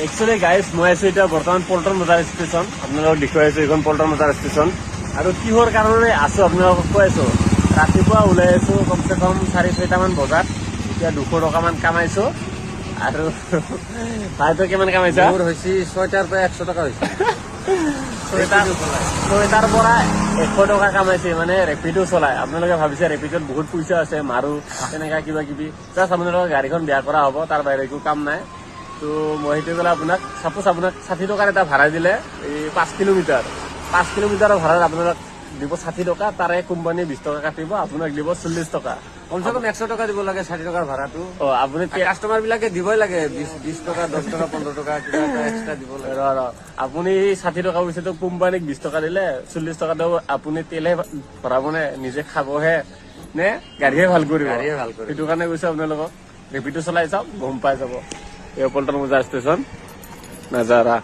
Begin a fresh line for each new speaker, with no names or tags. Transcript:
Actually guys মই আছো এতিয়া বৰ্তমান পল্টন বজাৰ ষ্টেচন। আপোনালোকক দেখুৱাই আছো এইখন পল্টন বজাৰ ষ্টেচন। আৰু কিহৰ কাৰণে আছো আপোনালোকক কৈ আছো, ৰাতিপুৱা ওলাই আছো কমচে কম 4-6টামান বজাত। এতিয়া 200 টকামান কামাইছো। আৰু ভাইটো কিমান কামাইছা?
মোৰ হৈছে 6টাৰ পৰা 100 টকা হৈছে।
6টাৰ পৰা 100 টকা কামাইছে, মানে ৰেপিডো চলাই। আপোনালোকে ভাবিছে ৰেপিডোত বহুত পইচা আছে, মাৰো তেনেকা কিবা কিবি। জাষ্ট আপোনালোকৰ গাড়ীখন বেয়া কৰা হ'ব, তাৰ বাহিৰে একো কাম নাই। তো মই সেইটো ক'লে আপোনাক চাপোজ আপোনাক 60 টকাৰ এটা ভাড়া দিলে, এই 5 কিলোমিটাৰ 5 কিলোমিটাৰৰ ভাড়াত আপোনাক দিব 60 টকা, তাৰে কোম্পানীয়ে 20 টকা কাটিব, আপোনাক দিব 40 টকা।
কমচে কম 100 টকা দিব লাগে 60 টকাৰ ভাড়াটো।
আপুনি
কাষ্টমাৰ বিলাকে দিবই লাগে 20 টকা 10 টকা 15 টকা কিবা এটা এক্সট্ৰা দিব লাগে।
আপুনি 60 টকা পইচাটো কোম্পানীক 20 টকা দিলে, 40 টকা দিব। আপুনি তেলহে ভৰাবনে, নিজে খাবহে নে গাড়ীহে ভাল কৰিব?
গাড়ীয়ে ভাল কৰিব।
সেইটো কাৰণে কৈছো আপোনালোকক ৰেপিডো চলাই চাওক, গম পাই যাব। এই পল্টন বজাৰ ষ্টেচন নাজাৰা।